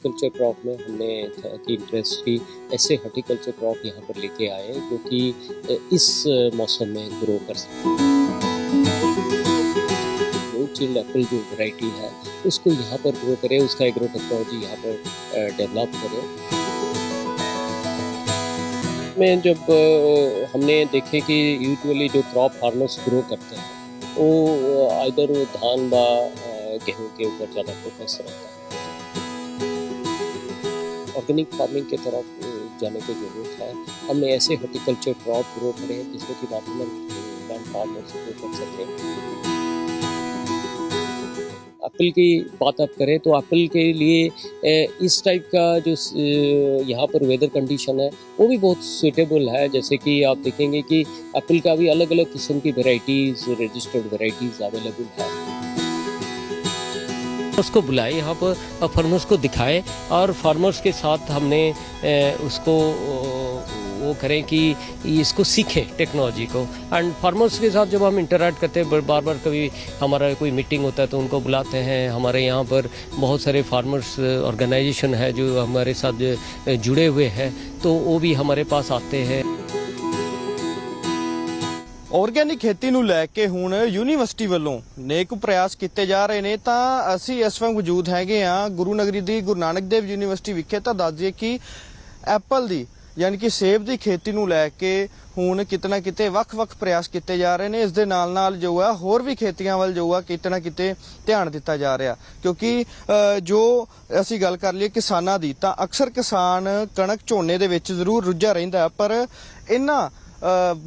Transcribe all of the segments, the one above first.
Culture crop में हमने था कि इंटरेस्ट की ऐसे हॉर्टिकल्चर क्रॉप यहाँ पर लेके आए जो कि इस मौसम में ग्रो कर सकते हैं। लो चिल्ड एप्पल जो वैरायटी है उसको यहाँ पर ग्रो करें, उसका एग्रो टेक्नोलॉजी यहाँ पर डेवलप करें। में जब हमने देखे कि यूजुअली जो क्रॉप फार्मर्स ग्रो करते हैं वो आइदर वो धान व गेहूँ के ऊपर ज़्यादा फोकस रहता है। ऑर्गेनिक फार्मिंग की तरफ जाने की ज़रूरत है। हमने ऐसे हॉर्टिकल्चर क्रॉप ग्रो करे जिसमें कि मैक्सिमम लैंड फार्मर्स ग्रो कर सकें। एप्पल की बात आप करें तो एप्पल के लिए इस टाइप का जो यहाँ पर वेदर कंडीशन है वो भी बहुत सूटेबल है। जैसे कि आप देखेंगे कि एप्पल का भी अलग अलग किस्म की वेराइटीज़, रजिस्टर्ड वेराइटीज़ अवेलेबल है। उसको बुलाए यहाँ पर फार्मर्स को दिखाए और फार्मर्स के साथ हमने उसको वो करें कि इसको सीखें टेक्नोलॉजी को। एंड फार्मर्स के साथ जब हम इंटरैक्ट करते हैं, बार बार कभी हमारा कोई मीटिंग होता है तो उनको बुलाते हैं। हमारे यहाँ पर बहुत सारे फार्मर्स ऑर्गेनाइजेशन है जो हमारे साथ जुड़े हुए हैं, तो वो भी हमारे पास आते हैं। ਆਰਗੈਨਿਕ ਖੇਤੀ ਨੂੰ ਲੈ ਕੇ ਹੁਣ ਯੂਨੀਵਰਸਿਟੀ ਵੱਲੋਂ ਨੇਕ ਪ੍ਰਯਾਸ ਕੀਤੇ ਜਾ ਰਹੇ ਨੇ। ਤਾਂ ਅਸੀਂ ਇਸ ਵਕਤ ਮੌਜੂਦ ਹੈਗੇ ਆ ਗੁਰੂ ਨਗਰੀ ਦੀ ਗੁਰੂ ਨਾਨਕ ਦੇਵ ਯੂਨੀਵਰਸਿਟੀ ਵਿਖੇ। ਤਾਂ ਦੱਸ ਦਈਏ ਕਿ ਐਪਲ ਦੀ ਯਾਨੀ ਕਿ ਸੇਬ ਦੀ ਖੇਤੀ ਨੂੰ ਲੈ ਕੇ ਹੁਣ ਕਿਤਨਾ ਕਿਤੇ ਵੱਖ-ਵੱਖ ਪ੍ਰਯਾਸ ਕੀਤੇ ਜਾ ਰਹੇ ਨੇ। ਇਸ ਦੇ ਨਾਲ ਜੋ ਹੈ ਹੋਰ ਵੀ ਖੇਤੀਆਂ ਵੱਲ ਜੋ ਹੈ ਕਿਤਨਾ ਕਿਤੇ ਧਿਆਨ ਦਿੱਤਾ ਜਾ ਰਿਹਾ, ਕਿਉਂਕਿ ਜੋ ਅਸੀਂ ਗੱਲ ਕਰ ਲਈਏ ਕਿਸਾਨਾਂ ਦੀ ਤਾਂ ਅਕਸਰ ਕਿਸਾਨ ਕਣਕ ਝੋਨੇ ਦੇ ਵਿੱਚ ਜ਼ਰੂਰ ਰੁੱਝਾ ਰਹਿੰਦਾ, ਪਰ ਇਹਨਾਂ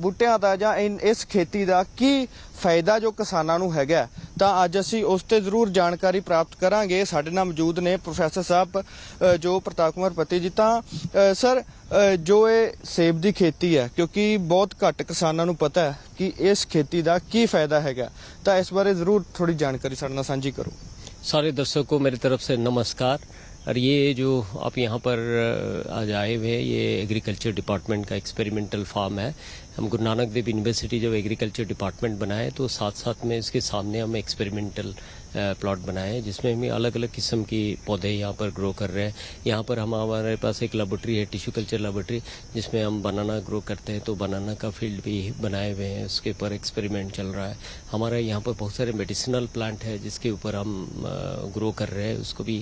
ਬੂਟਿਆਂ ਦਾ ਜਾਂ ਇਸ ਖੇਤੀ ਦਾ ਕੀ ਫਾਇਦਾ ਜੋ ਕਿਸਾਨਾਂ ਨੂੰ ਹੈਗਾ, ਤਾਂ ਅੱਜ ਅਸੀਂ ਉਸ ਤੇ ਜ਼ਰੂਰ ਜਾਣਕਾਰੀ ਪ੍ਰਾਪਤ ਕਰਾਂਗੇ। ਸਾਡੇ ਨਾਲ ਮੌਜੂਦ ਨੇ ਪ੍ਰੋਫੈਸਰ ਸਾਹਿਬ ਜੋ ਪ੍ਰਤਾਪ ਕੁਮਾਰ ਪਤੀ ਜੀ। ਤਾਂ ਸਰ, ਜੋ ਇਹ ਸੇਬ ਦੀ ਖੇਤੀ ਹੈ, ਕਿਉਂਕਿ ਬਹੁਤ ਘੱਟ ਕਿਸਾਨਾਂ ਨੂੰ ਪਤਾ ਹੈ ਕਿ ਇਸ ਖੇਤੀ ਦਾ ਕੀ ਫਾਇਦਾ ਹੈਗਾ, ਤਾਂ ਇਸ ਬਾਰੇ ਜ਼ਰੂਰ ਥੋੜੀ ਜਾਣਕਾਰੀ ਸਾਡੇ ਨਾਲ ਸਾਂਝੀ ਕਰੋ। सारे दर्शकों को मेरी तरफ से नमस्कार। और ये जो आप यहाँ पर आज आए हुए हैं, ये एग्रीकल्चर डिपार्टमेंट का एक्सपेरिमेंटल फार्म है। हम गुरु नानक देव यूनिवर्सिटी जब एग्रीकल्चर डिपार्टमेंट बनाए तो साथ साथ में इसके सामने हम एक्सपेरिमेंटल प्लॉट बनाए जिसमें हम अलग अलग किस्म की पौधे यहाँ पर ग्रो कर रहे हैं। यहाँ पर हमारे पास एक लेबोरेटरी है, टिश्यू कल्चर लेबोरेटरी, जिसमें हम बनाना ग्रो करते हैं। तो बनाना का फील्ड भी बनाए हुए हैं, उसके ऊपर एक्सपेरिमेंट चल रहा है। हमारा यहाँ पर बहुत सारे मेडिसिनल प्लांट है जिसके ऊपर हम ग्रो कर रहे हैं उसको भी।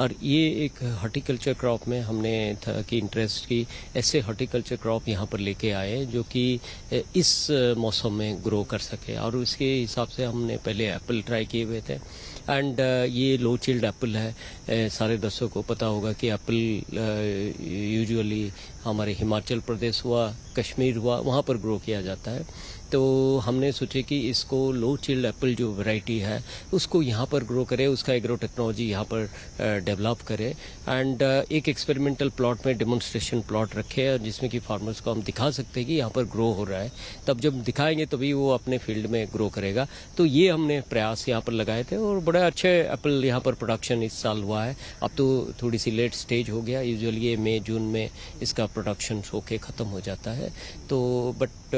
और ये एक हॉर्टिकल्चर क्रॉप में हमने था कि इंटरेस्ट की ऐसे हॉर्टिकल्चर क्रॉप यहाँ पर लेके आए जो कि इस मौसम में ग्रो कर सके। और उसके हिसाब से हमने पहले एप्पल ट्राई किए हुए थे। एंड ये लो चिल्ड एप्पल है। सारे दर्शकों को पता होगा कि एप्पल यूजुअली हमारे हिमाचल प्रदेश हुआ, कश्मीर हुआ, वहाँ पर ग्रो किया जाता है। तो हमने सोचे कि इसको लो चिल्ड एप्पल जो वैरायटी है उसको यहाँ पर ग्रो करें, उसका एग्रो टेक्नोलॉजी यहाँ पर डेवलप करें। एंड एक एक्सपेरिमेंटल प्लॉट में डेमोन्स्ट्रेशन प्लॉट रखे हैं जिसमें कि फार्मर्स को हम दिखा सकते हैं कि यहाँ पर ग्रो हो रहा है। तब जब दिखाएंगे तभी वो अपने फील्ड में ग्रो करेगा। तो ये हमने प्रयास यहाँ पर लगाए थे और बड़े अच्छे एप्पल यहाँ पर प्रोडक्शन इस साल हुआ है। अब तो थोड़ी सी लेट स्टेज हो गया, यूजुअली ये मई जून में इसका प्रोडक्शन होके ख़त्म हो जाता है। तो बट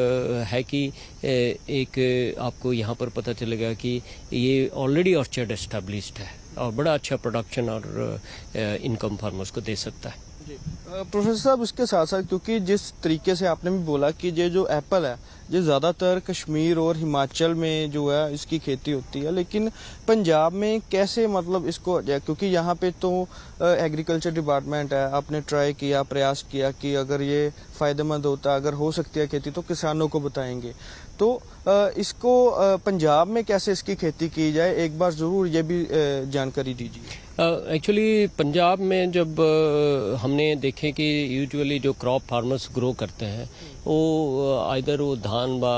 है कि एक आपको यहाँ पर पता चलेगा कि ये ऑलरेडी ऑर्चर्ड एस्टेब्लिश्ड है और बड़ा अच्छा प्रोडक्शन और इनकम फार्मर्स को दे सकता है। प्रोफेसर साहब, उसके साथ साथ क्योंकि जिस तरीके से आपने भी बोला कि ये जो एप्पल है ये ज़्यादातर कश्मीर और हिमाचल में जो है इसकी खेती होती है, लेकिन पंजाब में कैसे मतलब इसको, क्योंकि यहाँ पे तो एग्रीकल्चर डिपार्टमेंट है, आपने ट्राई किया, प्रयास किया कि अगर ये फ़ायदेमंद होता, अगर हो सकती है खेती तो किसानों को बताएंगे। तो इसको पंजाब में कैसे इसकी खेती की जाए, एक बार ज़रूर ये भी जानकारी दीजिए। एक्चुअली पंजाब में जब हमने देखे कि यूजुअली जो क्रॉप फार्मर्स ग्रो करते हैं वो आइदर वो धान व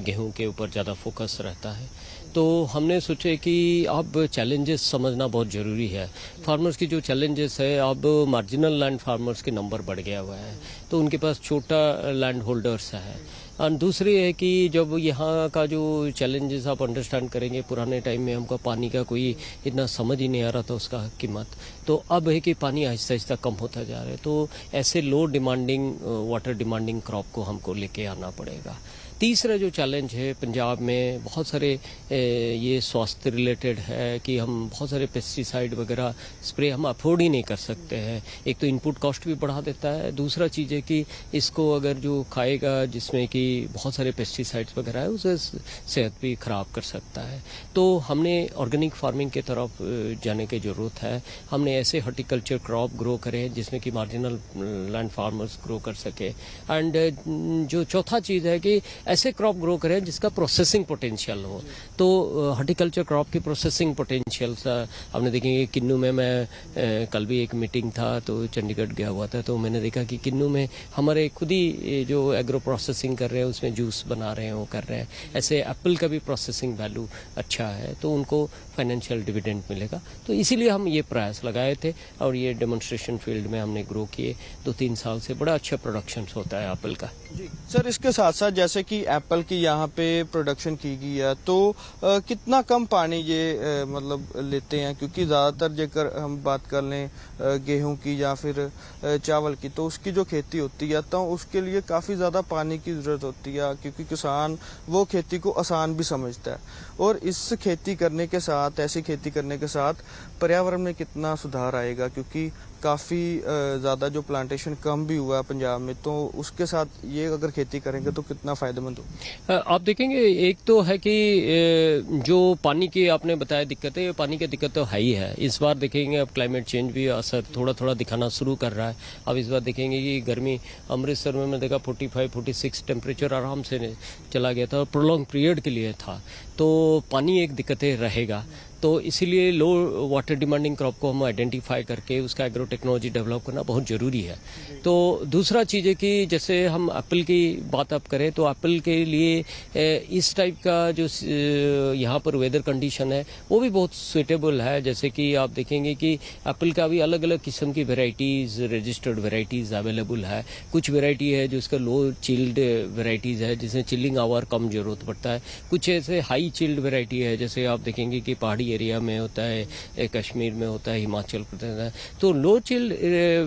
गेहूं के ऊपर ज़्यादा फोकस रहता है। तो हमने सोचे कि अब चैलेंजेस समझना बहुत ज़रूरी है। फार्मर्स की जो चैलेंजेस है, अब मार्जिनल लैंड फार्मर्स के नंबर बढ़ गया हुआ है, तो उनके पास छोटा लैंड होल्डर्स है। और दूसरी है कि जब यहाँ का जो चैलेंजेस आप अंडरस्टैंड करेंगे, पुराने टाइम में हमको पानी का कोई इतना समझ ही नहीं आ रहा था उसका कीमत, तो अब है कि पानी आहिस्ता आहिस्ता कम होता जा रहा है। तो ऐसे लो डिमांडिंग वाटर डिमांडिंग क्रॉप को हमको लेके आना पड़ेगा। तीसरा जो चैलेंज है पंजाब में बहुत सारे ये स्वास्थ्य रिलेटेड है कि हम बहुत सारे पेस्टिसाइड वगैरह स्प्रे हम अफोर्ड ही नहीं कर सकते हैं। एक तो इनपुट कॉस्ट भी बढ़ा देता है, दूसरा चीज़ है कि इसको अगर जो खाएगा जिसमें कि बहुत सारे पेस्टिसाइड्स वगैरह है उसे सेहत भी ख़राब कर सकता है। तो हमने ऑर्गेनिक फार्मिंग के तरफ जाने की ज़रूरत है। हमने ऐसे हॉर्टिकल्चर क्रॉप ग्रो करें जिसमें कि मार्जिनल लैंड फार्मर्स ग्रो कर सके। एंड जो चौथा चीज़ है कि ऐसे क्रॉप ग्रो करें जिसका प्रोसेसिंग पोटेंशियल हो। तो हॉर्टिकल्चर क्रॉप की प्रोसेसिंग पोटेंशियल आपने देखेंगे किन्नू में मैं कल भी एक मीटिंग था तो चंडीगढ़ गया हुआ था, तो मैंने देखा कि किन्नू में हमारे खुद ही जो एग्रो प्रोसेसिंग कर रहे हैं उसमें जूस बना रहे हैं, वो कर रहे हैं। ऐसे एप्पल का भी प्रोसेसिंग वैल्यू अच्छा है तो उनको फाइनेंशियल डिविडेंड मिलेगा। तो इसीलिए हम ये प्रयास लगाए थे और ये डेमोन्स्ट्रेशन फील्ड में हमने ग्रो किए। 2-3 साल से बड़ा अच्छा प्रोडक्शन होता है एप्पल का। जी सर, इसके साथ साथ जैसे कि एप्पल की यहाँ पे प्रोडक्शन की गई है तो कितना कम पानी ये मतलब लेते हैं, क्योंकि ज़्यादातर जेकर हम बात कर लें गेहूं की या फिर चावल की तो उसकी जो खेती होती है तो उसके लिए काफ़ी ज़्यादा पानी की ज़रूरत होती है, क्योंकि किसान वो खेती को आसान भी समझता है। और इस खेती करने के साथ, ऐसी खेती करने के साथ पर्यावरण में कितना सुधार आएगा, क्योंकि काफ़ी ज़्यादा जो प्लांटेशन कम भी हुआ है पंजाब में, तो उसके साथ ये अगर खेती करेंगे तो कितना फ़ायदेमंद हो। आप देखेंगे एक तो है कि जो पानी की आपने बताया दिक्कत है, ये पानी की दिक्कत तो है ही है। इस बार देखेंगे अब क्लाइमेट चेंज भी असर थोड़ा थोड़ा दिखाना शुरू कर रहा है। अब इस बार देखेंगे कि गर्मी अमृतसर में मैं देखा 45-46 टेम्परेचर आराम से चला गया था और प्रोलॉन्ग पीरियड के लिए था। तो पानी एक दिक्कतें रहेगा, तो इसीलिए लो वाटर डिमांडिंग क्रॉप को हम आइडेंटिफाई करके उसका एग्रो टेक्नोलॉजी डेवलप करना बहुत ज़रूरी है। तो दूसरा चीज़ है कि जैसे हम एप्पल की बात अब करें तो एप्पल के लिए इस टाइप का जो यहाँ पर वेदर कंडीशन है वो भी बहुत सुइटेबल है। जैसे कि आप देखेंगे कि एप्पल का भी अलग अलग किस्म की वेराइटीज़, रजिस्टर्ड वेराइटीज़ अवेलेबल है। कुछ वेराइटी है जो इसका लो चिल्ड वेराइटीज़ है जिसमें चिल्लिंग आवर कम ज़रूरत पड़ता है। कुछ ऐसे हाई चिल्ड वेराइटी है जैसे आप देखेंगे कि पहाड़ी एरिया में होता है, कश्मीर में होता है, हिमाचल प्रदेश है। तो लो चिल्ड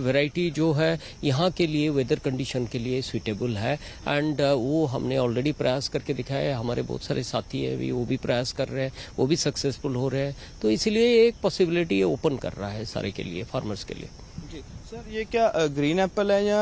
वैरायटी जो है यहाँ के लिए वेदर कंडीशन के लिए सुइटेबल है। एंड वो हमने ऑलरेडी प्रयास करके दिखाया है। हमारे बहुत सारे साथी है भी, वो भी प्रयास कर रहे हैं, वो भी सक्सेसफुल हो रहे हैं। तो इसलिए एक पॉसिबिलिटी ओपन कर रहा है सारे के लिए, फार्मर्स के लिए। जी सर, ये क्या ग्रीन एप्पल है या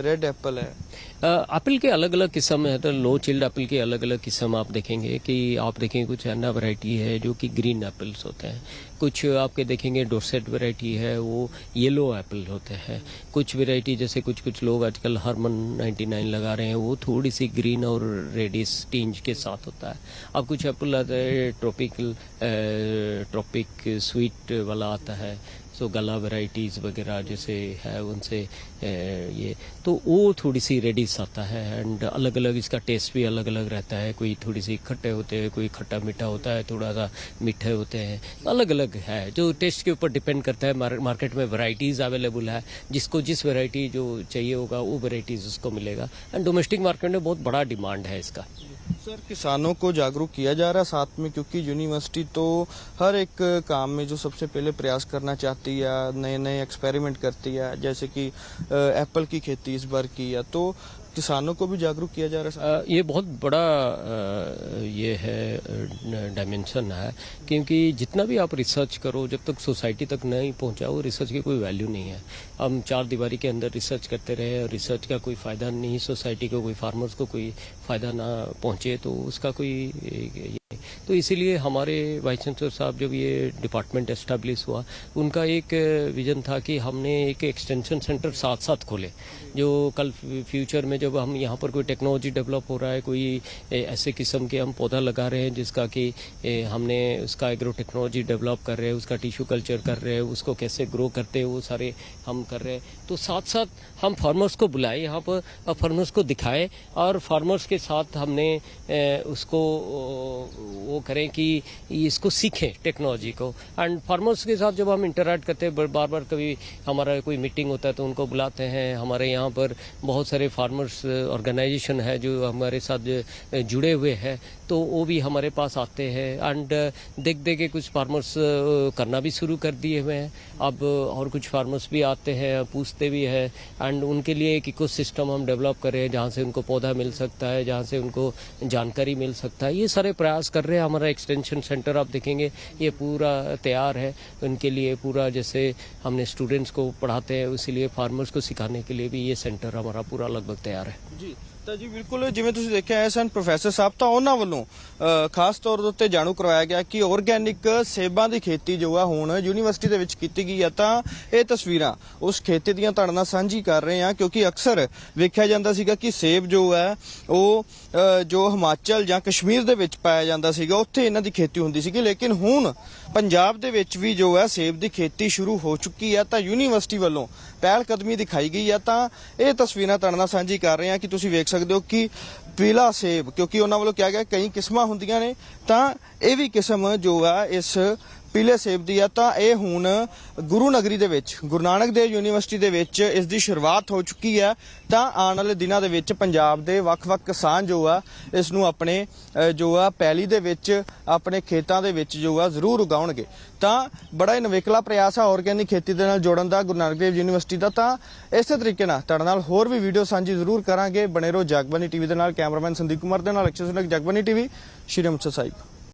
रेड एप्पल है? एप्पल के अलग अलग किस्म है। तो लो चिल्ड एप्पल के अलग अलग किस्म आप देखेंगे कि आप देखेंगे कुछ एंडा वैरायटी है जो कि ग्रीन एप्पल्स होते हैं। कुछ आपके देखेंगे डोरसेट वैरायटी है, वो येलो एप्पल होते हैं। कुछ वैरायटी जैसे कुछ लोग आजकल हरमन 99 लगा रहे हैं, वो थोड़ी सी ग्रीन और रेडिश टिंज के साथ होता है। अब कुछ एप्पल आता है ट्रॉपिक स्वीट वाला आता है, सो गला वैरायटीज़ वगैरह जैसे है उनसे ये तो वो थोड़ी सी रेडिश आता है। एंड अलग अलग इसका टेस्ट भी अलग अलग रहता है। कोई थोड़ी सी खट्टे होते हैं, कोई खट्टा मीठा होता है, थोड़ा सा मीठे होते हैं, अलग अलग है। जो टेस्ट के ऊपर डिपेंड करता है। मार्केट में वैरायटीज़ अवेलेबल है, जिसको जिस वैरायटी जो चाहिए होगा वो वैरायटीज़ उसको मिलेगा। एंड डोमेस्टिक मार्केट में बहुत बड़ा डिमांड है इसका। सर, किसानों को जागरूक किया जा रहा है साथ में, क्योंकि यूनिवर्सिटी तो हर एक काम में जो सबसे पहले प्रयास करना चाहती है, नए नए एक्सपेरिमेंट करती है, जैसे कि एप्पल की खेती इस बार की है, तो किसानों को भी जागरूक किया जा रहा है। ये बहुत बड़ा ये है डायमेंशन है, क्योंकि जितना भी आप रिसर्च करो जब तक सोसाइटी तक नहीं पहुंचा वो रिसर्च की कोई वैल्यू नहीं है। हम 4 दीवारी के अंदर रिसर्च करते रहे और रिसर्च का कोई फ़ायदा नहीं, सोसाइटी को, कोई फार्मर्स को कोई फ़ायदा ना पहुंचे तो उसका कोई तो इसीलिए हमारे वाइस चांसलर साहब जब ये डिपार्टमेंट एस्टेब्लिश हुआ, उनका एक विजन था कि हमने एक एक्सटेंशन सेंटर साथ साथ खोले, जो कल फ्यूचर में जब हम यहाँ पर कोई टेक्नोलॉजी डेवलप हो रहा है, कोई ऐसे किस्म के हम पौधा लगा रहे हैं जिसका कि हमने उसका एग्रो टेक्नोलॉजी डेवलप कर रहे हैं, उसका टिश्यू कल्चर कर रहे हैं, उसको कैसे ग्रो करते हैं वो सारे हम कर रहे हैं। तो साथ साथ हम फार्मर्स को बुलाए यहाँ पर, फार्मर्स को दिखाए और फार्मर्स के साथ हमने उसको वो वो करें कि इसको सीखें टेक्नोलॉजी को। एंड फार्मर्स के साथ जब हम इंटरेक्ट करते हैं, बार बार कभी हमारा कोई मीटिंग होता है तो उनको बुलाते हैं। हमारे यहाँ पर बहुत सारे फार्मर्स ऑर्गेनाइजेशन है जो हमारे साथ जुड़े हुए हैं, तो वो भी हमारे पास आते हैं। एंड देख के कुछ फार्मर्स करना भी शुरू कर दिए हुए हैं अब, और कुछ फार्मर्स भी आते हैं, पूछते भी हैं। एंड उनके लिए एक इकोसिस्टम हम डेवलप कर रहे हैं जहाँ से उनको पौधा मिल सकता है, जहाँ से उनको जानकारी मिल सकता है। ये सारे प्रयास कर रहे हैं। हमारा एक्सटेंशन सेंटर आप देखेंगे ये पूरा तैयार है उनके लिए। पूरा जैसे हमने स्टूडेंट्स को पढ़ाते हैं, इसीलिए फार्मर्स को सिखाने के लिए भी ये सेंटर हमारा पूरा लगभग तैयार है ਜੀ ਤਾਂ ਜੀ ਬਿਲਕੁਲ ਜਿਵੇਂ ਤੁਸੀਂ ਦੇਖਿਆ ਐਸ ਐਂਡ ਪ੍ਰੋਫੈਸਰ ਸਾਹਿਬ ਤਾਂ ਉਹਨਾਂ ਵੱਲੋਂ ਖਾਸ ਤੌਰ ਦੇ ਉੱਤੇ ਜਾਣੂ ਕਰਵਾਇਆ ਗਿਆ ਕਿ ਆਰਗੈਨਿਕ ਸੇਬਾਂ ਦੀ ਖੇਤੀ ਜੋ ਆ ਹੁਣ ਯੂਨੀਵਰਸਿਟੀ ਦੇ ਵਿੱਚ ਕੀਤੀ ਗਈ ਆ। ਤਾਂ ਇਹ ਤਸਵੀਰਾਂ ਉਸ ਖੇਤੀ ਦੀਆਂ ਤੁਹਾਡੇ ਨਾਲ ਸਾਂਝੀ ਕਰ ਰਹੇ ਆ, ਕਿਉਂਕਿ ਅਕਸਰ ਵੇਖਿਆ ਜਾਂਦਾ ਸੀਗਾ ਕਿ ਸੇਬ ਜੋ ਹੈ ਉਹ ਜੋ ਹਿਮਾਚਲ ਜਾਂ ਕਸ਼ਮੀਰ ਦੇ ਵਿੱਚ ਪਾਇਆ ਜਾਂਦਾ ਸੀਗਾ, ਉੱਥੇ ਇਹਨਾਂ ਦੀ ਖੇਤੀ ਹੁੰਦੀ ਸੀਗੀ। ਲੇਕਿਨ ਹੁਣ ਪੰਜਾਬ ਦੇ ਵਿੱਚ ਵੀ ਜੋ ਹੈ ਸੇਬ ਦੀ ਖੇਤੀ ਸ਼ੁਰੂ ਹੋ ਚੁੱਕੀ ਆ, ਤਾਂ ਯੂਨੀਵਰਸਿਟੀ ਵੱਲੋਂ ਪਹਿਲ ਕਦਮੀ ਦਿਖਾਈ ਗਈ ਆ। ਤਾਂ ਇਹ ਤਸਵੀਰਾਂ ਤੁਹਾਡੇ ਨਾਲ ਸਾਂਝੀ ਕਰ ਰਹੇ ਆ ਕਿ ਤੁਸੀਂ ਵੇਖ ਸਕਦੇ ਹੋ ਕਿ ਪੀਲਾ ਸੇਬ, ਕਿਉਂਕਿ ਉਹਨਾਂ ਵੱਲੋਂ ਕਿਹਾ ਗਿਆ ਕਈ ਕਿਸਮਾਂ ਹੁੰਦੀਆਂ ਨੇ, ਤਾਂ ਇਹ ਵੀ ਕਿਸਮ ਜੋ ਆ ਇਸ ਪੀਲੇ ਸੇਬ ਦੀ ਆ। ਤਾਂ ਇਹ ਹੁਣ ਗੁਰੂ ਨਗਰੀ ਦੇ ਵਿੱਚ ਗੁਰੂ ਨਾਨਕ ਦੇਵ ਯੂਨੀਵਰਸਿਟੀ ਦੇ ਵਿੱਚ ਇਸ ਦੀ ਸ਼ੁਰੂਆਤ ਹੋ ਚੁੱਕੀ ਹੈ। ਤਾਂ ਆਉਣ ਵਾਲੇ ਦਿਨਾਂ ਦੇ ਵਿੱਚ ਪੰਜਾਬ ਦੇ ਵੱਖ-ਵੱਖ ਕਿਸਾਨ ਜੋ ਆ ਇਸ ਨੂੰ ਆਪਣੇ ਜੋ ਆ ਪੈਲੀ ਦੇ ਵਿੱਚ, ਆਪਣੇ ਖੇਤਾਂ ਦੇ ਵਿੱਚ ਜੋ ਆ ਜ਼ਰੂਰ ਉਗਾਉਣਗੇ। ਤਾਂ ਬੜਾ ਹੀ ਨਵੇਕਲਾ ਪ੍ਰਯਾਸ ਆ ਆਰਗੈਨਿਕ ਖੇਤੀ ਦੇ ਨਾਲ ਜੋੜਨ ਦਾ ਗੁਰੂ ਨਾਨਕ ਦੇਵ ਯੂਨੀਵਰਸਿਟੀ ਦਾ। ਤਾਂ ਇਸੇ ਤਰੀਕੇ ਨਾਲ ਤੁਹਾਡੇ ਨਾਲ ਹੋਰ ਵੀ ਵੀਡੀਓ ਸਾਂਝੀ ਜ਼ਰੂਰ ਕਰਾਂਗੇ। ਬਣੇ ਰਹੋ ਜਗਬਾਨੀ ਟੀਵੀ ਦੇ ਨਾਲ। ਕੈਮਰਾਮੈਨ ਸੰਦੀਪ ਕੁਮਾਰ ਦੇ ਨਾਲ ਅਕਸ਼ਰ ਸੁਨਕ, ਜਗਬਾਨੀ ਟੀਵੀ, ਸ਼੍ਰੀ ਅੰਮ੍ਰਿਤਸਰ ਸਾਹਿਬ।